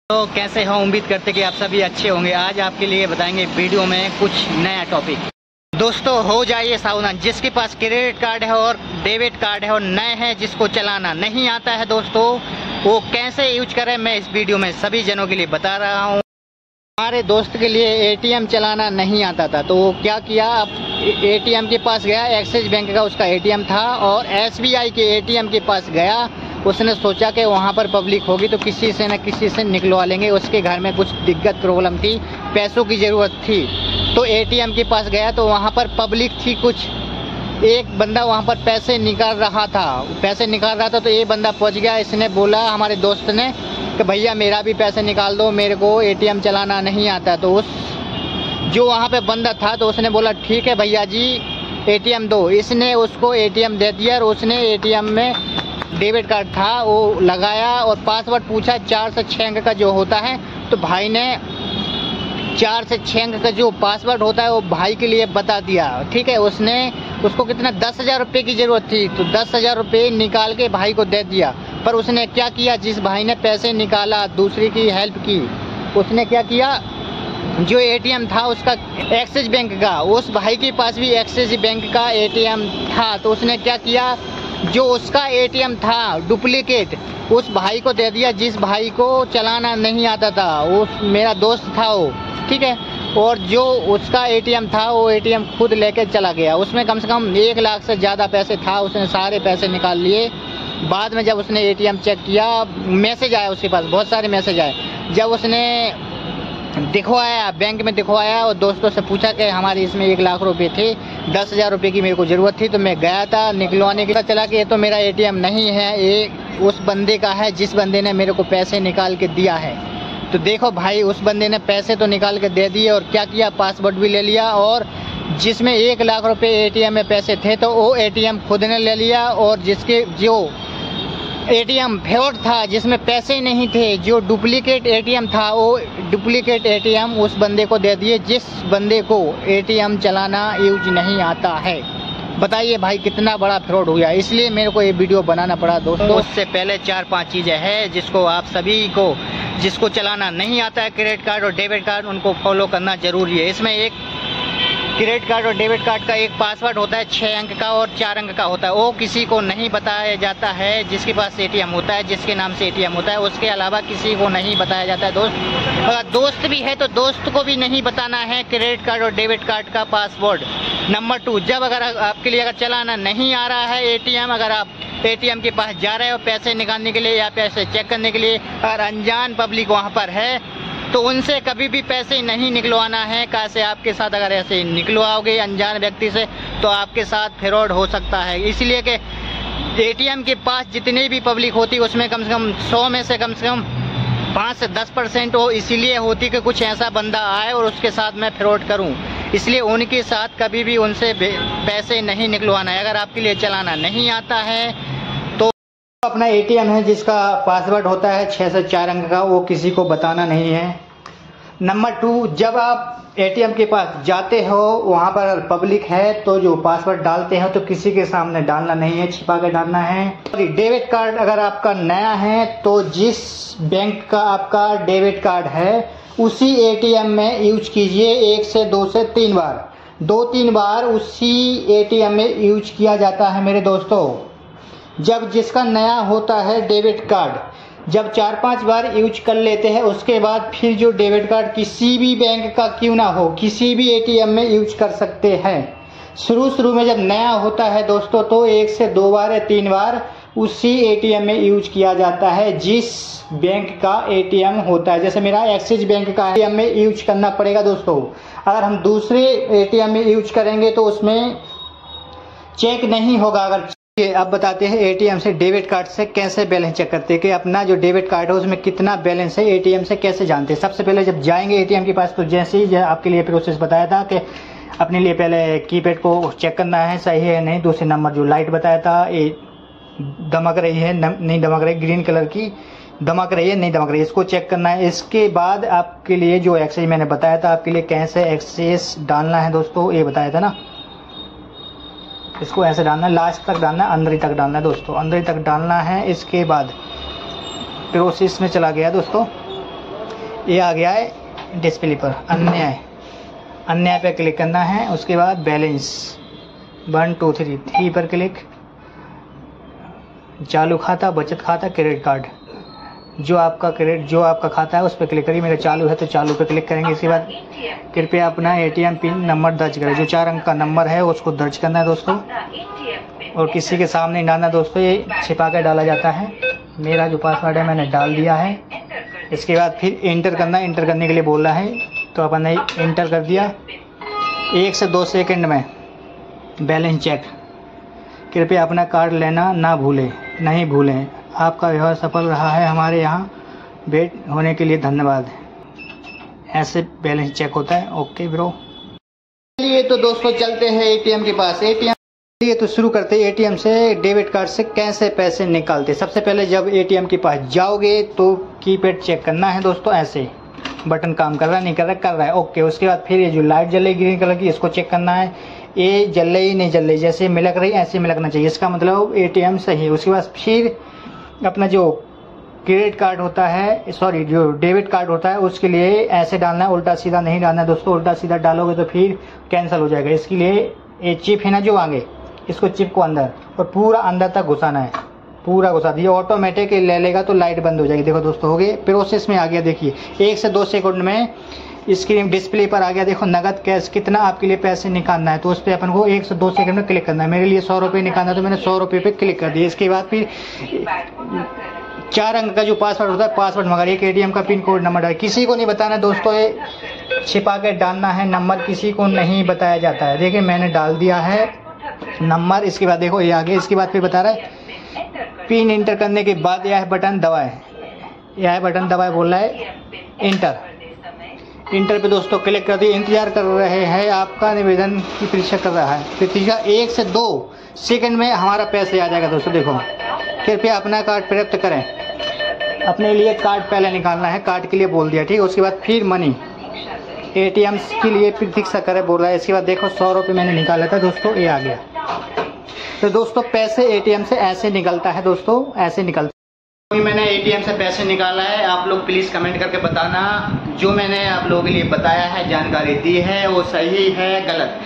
तो कैसे हो, उम्मीद करते कि आप सभी अच्छे होंगे। आज आपके लिए बताएंगे वीडियो में कुछ नया टॉपिक। दोस्तों हो जाइए सावधान, जिसके पास क्रेडिट कार्ड है और डेबिट कार्ड है और नए हैं, जिसको चलाना नहीं आता है दोस्तों, वो कैसे यूज करें, मैं इस वीडियो में सभी जनों के लिए बता रहा हूँ। हमारे दोस्त के लिए एटीएम चलाना नहीं आता था, तो वो क्या किया, अब एटीएम के पास गया। एक्सिस बैंक का उसका एटीएम था और एसबीआई के एटीएम के पास गया। उसने सोचा कि वहाँ पर पब्लिक होगी तो किसी से न किसी से निकलवा लेंगे। उसके घर में कुछ दिक्कत प्रॉब्लम थी, पैसों की ज़रूरत थी, तो एटीएम के पास गया तो वहाँ पर पब्लिक थी कुछ। एक बंदा वहाँ पर पैसे निकाल रहा था, तो ये बंदा पहुँच गया। इसने बोला हमारे दोस्त ने कि भैया मेरा भी पैसे निकाल दो, मेरे को एटीएम चलाना नहीं आता। तो उस जो वहाँ पे बंदा था तो उसने बोला ठीक है भैया जी एटीएम दो। इसने उसको एटीएम दे दिया और उसने एटीएम में डेबिट कार्ड था वो लगाया और पासवर्ड पूछा 4 से 6 अंक का जो होता है। तो भाई ने 4 से 6 अंक का जो पासवर्ड होता है वो भाई के लिए बता दिया। ठीक है, उसको कितना 10,000 रुपये की ज़रूरत थी, तो 10,000 रुपये निकाल के भाई को दे दिया। पर उसने क्या किया, जिस भाई ने पैसे निकाला, दूसरी की हेल्प की, उसने क्या किया, जो एटीएम था उसका एक्सिस बैंक का, उस भाई के पास भी एक्सिस बैंक का एटीएम था। तो उसने क्या किया, जो उसका एटीएम था डुप्लीकेट उस भाई को दे दिया, जिस भाई को चलाना नहीं आता था। वो मेरा दोस्त था वो, ठीक है, और जो उसका एटीएम था वो एटीएम खुद लेके चला गया। उसमें कम से कम 1 लाख से ज़्यादा पैसे था, उसने सारे पैसे निकाल लिए। बाद में जब उसने एटीएम चेक किया, मैसेज आया उसके पास, बहुत सारे मैसेज आए। जब उसने दिखवाया, बैंक में दिखवाया और दोस्तों से पूछा कि हमारे इसमें 1 लाख रुपए थे, 10,000 रुपये की मेरे को ज़रूरत थी, तो मैं गया था निकलवाने के लिए। चला कि ये तो मेरा एटीएम नहीं है, ये उस बंदे का है जिस बंदे ने मेरे को पैसे निकाल के दिया है। तो देखो भाई, उस बंदे ने पैसे तो निकाल के दे दिए और क्या किया, पासवर्ड भी ले लिया, और जिसमें 1 लाख रुपये एटीएम में पैसे थे तो वो एटीएम खुद ने ले लिया। और जो एटीएम फ्रॉड था, जिसमें पैसे नहीं थे, जो डुप्लीकेट एटीएम था, वो डुप्लीकेट एटीएम उस बंदे को दे दिए जिस बंदे को एटीएम चलाना यूज नहीं आता है। बताइए भाई कितना बड़ा फ्रॉड हुआ। इसलिए मेरे को ये वीडियो बनाना पड़ा दोस्तों। उससे पहले 4-5 चीज़ें हैं जिसको आप सभी को, जिसको चलाना नहीं आता है क्रेडिट कार्ड और डेबिट कार्ड, उनको फॉलो करना जरूरी है। इसमें एक क्रेडिट कार्ड और डेबिट कार्ड का एक पासवर्ड होता है 6 अंक का और 4 अंक का होता है। वो किसी को नहीं बताया जाता है, जिसके पास एटीएम होता है, जिसके नाम से एटीएम होता है, उसके अलावा किसी को नहीं बताया जाता है दोस्त। अगर दोस्त भी है तो दोस्त को भी नहीं बताना है क्रेडिट कार्ड और डेबिट कार्ड का पासवर्ड। नंबर 2, जब अगर आपके लिए अगर चलाना नहीं आ रहा है एटीएम, अगर आप एटीएम के पास जा रहे हो पैसे निकालने के लिए या पैसे चेक करने के लिए, अगर अनजान पब्लिक वहाँ पर है तो उनसे कभी भी पैसे नहीं निकलवाना है। कैसे आपके साथ अगर ऐसे निकलवाओगे अनजान व्यक्ति से तो आपके साथ फ्रॉड हो सकता है। इसलिए कि एटीएम के पास जितनी भी पब्लिक होती है उसमें कम से कम 100 में से कम 5 से 10% हो, इसीलिए होती कि कुछ ऐसा बंदा आए और उसके साथ मैं फ्रॉड करूं। इसलिए उनके साथ कभी भी उनसे पैसे नहीं निकलवाना है। अगर आपके लिए चलाना नहीं आता है तो अपना एटीएम है जिसका पासवर्ड होता है 6 से 4 अंक का, वो किसी को बताना नहीं है। नंबर 2, जब आप एटीएम के पास जाते हो वहाँ पर पब्लिक है तो जो पासवर्ड डालते हो तो किसी के सामने डालना नहीं है, छिपा के डालना है। डेबिट कार्ड अगर आपका नया है तो जिस बैंक का आपका डेबिट कार्ड है उसी एटीएम में यूज कीजिए। 1 से 2 से 3 बार, 2-3 बार उसी एटीएम में यूज किया जाता है मेरे दोस्तों। जब जिसका नया होता है डेबिट कार्ड, जब 4-5 बार यूज कर लेते हैं उसके बाद फिर जो डेबिट कार्ड किसी भी बैंक का क्यों ना हो, किसी भी एटीएम में यूज कर सकते हैं। शुरू में जब नया होता है दोस्तों तो 1 से 2 बार या 3 बार उसी एटीएम में यूज किया जाता है जिस बैंक का एटीएम होता है। जैसे मेरा एक्सिस बैंक का एटीएम में यूज करना पड़ेगा दोस्तों। अगर हम दूसरे एटीएम में यूज करेंगे तो उसमें चेक नहीं होगा। अगर अब बताते हैं एटीएम से डेबिट कार्ड से कैसे बैलेंस चेक करते हैं कि अपना जो डेबिट कार्ड है उसमें कितना बैलेंस है, एटीएम से कैसे जानते हैं। सबसे पहले जब जाएंगे एटीएम के पास तो जैसे ही आपके लिए प्रोसेस बताया था कि अपने लिए पहले कीपैड को चेक करना है सही है नहीं। दूसरे नंबर जो लाइट बताया था ये दमक रही है नहीं दमक रही, ग्रीन कलर की दमक रही है नहीं दमक रही, इसको चेक करना है। इसके बाद आपके लिए जो एक्सेस मैंने बताया था आपके लिए कैसे एक्सेस डालना है दोस्तों, ये बताया था ना, इसको ऐसे डालना है, लास्ट तक डालना है, अंदर ही तक डालना है दोस्तों, अंदर ही तक डालना है। इसके बाद प्रोसेस में चला गया दोस्तों, ये आ गया है डिस्प्ले पर अन्य पे क्लिक करना है। उसके बाद बैलेंस 1 2 3 पर क्लिक, चालू खाता, बचत खाता, क्रेडिट कार्ड, जो आपका खाता है उस पर क्लिक करिए। मेरा चालू है तो चालू पे क्लिक करेंगे। इसके बाद कृपया अपना ATM पिन नंबर दर्ज करें। जो 4 अंक का नंबर है उसको दर्ज करना है दोस्तों, और किसी के सामने डालना दोस्तों, ये छिपा कर डाला जाता है। मेरा जो पासवर्ड है मैंने डाल दिया है। इसके बाद फिर एंटर करना है। एंटर करने के लिए बोला है तो अपन ने एंटर कर दिया। 1 से 2 सेकंड में बैलेंस चेक। कृपया अपना कार्ड लेना नहीं भूलें। आपका व्यवहार सफल रहा है, हमारे यहाँ वेट होने के लिए धन्यवाद। ऐसे बैलेंस चेक होता है। Okay bro. चलिए तो दोस्तों चलते हैं ATM के पास। ये तो शुरू करते हैं ATM से, डेबिट कार्ड से कैसे पैसे निकालते। सबसे पहले जब ATM के पास जाओगे तो कीपैड चेक करना है दोस्तों। ऐसे बटन काम कर रहा है नहीं कर रहा, कर रहा है ओके। उसके बाद फिर ये जो लाइट जल रही ग्रीन कलर की, इसको चेक करना है। ये जल रही नहीं जल रही, जैसे मिलक रही ऐसे मिलकना चाहिए, इसका मतलब ATM सही। उसके बाद फिर अपना जो क्रेडिट कार्ड होता है, जो डेबिट कार्ड होता है, उसके लिए ऐसे डालना है, उल्टा सीधा नहीं डालना है दोस्तों। उल्टा सीधा डालोगे तो फिर कैंसिल हो जाएगा। इसके लिए ये चिप है ना जो आगे, इसको चिप को अंदर और पूरा अंदर तक घुसाना है, पूरा घुसा दिया। ऑटोमेटिक ले लेगा तो लाइट बंद हो जाएगी। देखो दोस्तों हो गए, प्रोसेस में आ गया। देखिए 1 से 2 सेकंड में स्क्रीन डिस्प्ले पर आ गया। देखो नगद कैश कितना आपके लिए पैसे निकालना है, तो उस पर अपन को 1 से 2 सेकंड में क्लिक करना है। मेरे लिए 100 रुपये निकालना है तो मैंने 100 रुपये पे क्लिक कर दिया। इसके बाद फिर 4 अंक का जो पासवर्ड होता है, पासवर्ड मगर एक ATM का पिन कोड नंबर डाल, किसी को नहीं बताना दोस्तों, ये छिपा के डालना है नंबर, किसी को नहीं बताया जाता है। देखिए मैंने डाल दिया है नंबर। इसके बाद देखो ये आगे, इसके बाद फिर बता रहा है पिन इंटर करने के बाद यह बटन दबाए, बोल रहा है इंटर पे दोस्तों क्लिक कर दिए। इंतजार कर रहे हैं, आपका निवेदन की प्रतीक्षा कर रहा है। प्रतीक्षा 1 से 2 सेकंड में हमारा पैसे आ जाएगा दोस्तों। देखो कृपया अपना कार्ड प्राप्त करें। अपने लिए कार्ड पहले निकालना है, कार्ड के लिए बोल दिया ठीक है। उसके बाद फिर मनी ATM के लिए प्रतीक्षा करें बोल रहा है। इसके बाद देखो 100 रुपये मैंने निकाला था दोस्तों, ये आ गया। तो दोस्तों पैसे ATM से ऐसे निकलता है दोस्तों, ऐसे निकलता है। मैंने ATM से पैसे निकाला है, आप लोग प्लीज़ कमेंट करके बताना जो मैंने आप लोगों के लिए बताया है, जानकारी दी है वो सही है गलत।